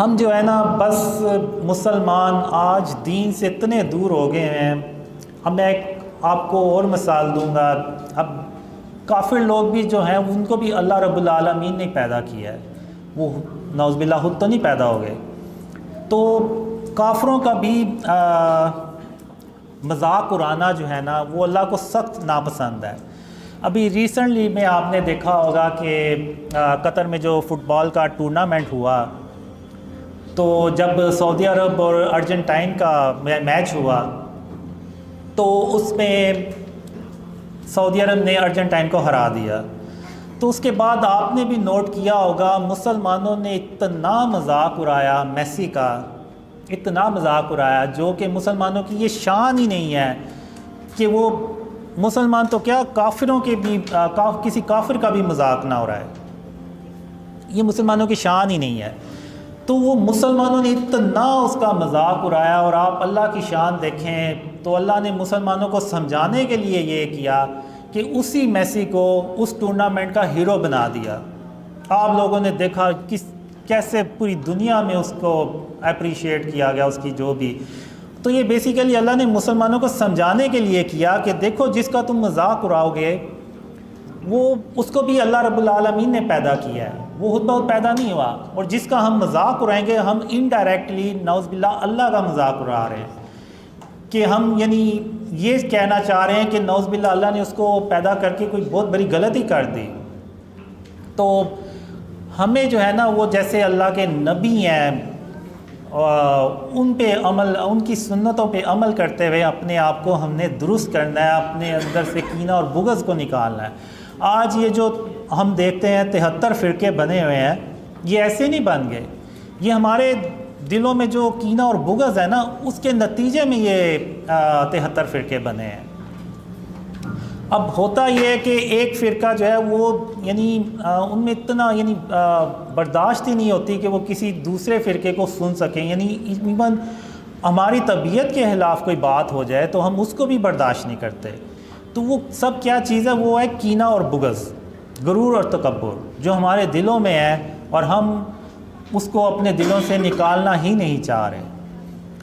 ہم جو ہے نا بس مسلمان آج دین سے اتنے دور ہو گئے ہیں. اب میں آپ کو اور مثال دوں گا. اب کافر لوگ بھی جو ہیں ان کو بھی اللہ رب العالمین نے پیدا کیا ہے. وہ نعوذ باللہ خود تو نہیں پیدا ہو گئے. تو کافروں کا بھی مذاق اڑانا جو ہے نا وہ اللہ کو سخت ناپسند ہے. ابھی ریسنٹلی میں آپ نے دیکھا ہوگا کہ قطر میں جو فٹ بال کا ٹورنامنٹ ہوا تو جب سعودی عرب اور ارجنٹائن کا میچ ہوا تو اس میں سعودی عرب نے ارجنٹائن کو ہرا دیا. تو اس کے بعد آپ نے بھی نوٹ کیا ہوگا مسلمانوں نے اتنا مذاق اڑایا میسی کا، اتنا مذاق اڑایا جو کہ مسلمانوں کی یہ شان ہی نہیں ہے کہ وہ مسلمان تو کیا کافروں کے بھی کسی کافر کا بھی مذاق نہ اڑائے. یہ مسلمانوں کی شان ہی نہیں ہے. تو وہ مسلمانوں نے اتنا اس کا مذاق اڑایا. اور آپ اللہ کی شان دیکھیں تو اللہ نے مسلمانوں کو سمجھانے کے لیے یہ کیا کہ اسی میسی کو اس ٹورنامنٹ کا ہیرو بنا دیا. آپ لوگوں نے دیکھا کیسے پوری دنیا میں اس کو اپریشیٹ کیا گیا اس کی جو بھی. تو یہ بیسیکلی اللہ نے مسلمانوں کو سمجھانے کے لیے کیا کہ دیکھو جس کا تم مذاق اڑاؤ گے وہ اس کو بھی اللہ رب العالمین نے پیدا کیا ہے. وہ خود بہت پیدا نہیں ہوا. اور جس کا ہم مذاق اڑائیں گے ہم انڈائریکٹلی نعوذ باللہ اللہ کا مذاق اڑا رہے ہیں کہ ہم یعنی یہ کہنا چاہ رہے ہیں کہ نعوذ باللہ اللہ نے اس کو پیدا کر کے کوئی بہت بڑی غلطی کر دی. تو ہمیں جو ہے نا وہ جیسے اللہ کے نبی ہیں ان پہ عمل، ان کی سنتوں پہ عمل کرتے ہوئے اپنے آپ کو ہم نے درست کرنا ہے، اپنے اندر سے کینہ اور بغض کو نکالنا ہے. آج یہ جو ہم دیکھتے ہیں 73 فرقے بنے ہوئے ہیں یہ ایسے نہیں بن گئے. یہ ہمارے دلوں میں جو کینہ اور بغض ہے نا اس کے نتیجے میں یہ 73 فرقے بنے ہیں. اب ہوتا یہ ہے کہ ایک فرقہ جو ہے وہ یعنی ان میں اتنا یعنی برداشت ہی نہیں ہوتی کہ وہ کسی دوسرے فرقے کو سن سکیں. یعنی ایون ہماری طبیعت کے خلاف کوئی بات ہو جائے تو ہم اس کو بھی برداشت نہیں کرتے. تو وہ سب کیا چیز ہے؟ وہ ہے کینہ اور بغض، غرور اور تکبر جو ہمارے دلوں میں ہے اور ہم اس کو اپنے دلوں سے نکالنا ہی نہیں چاہ رہے.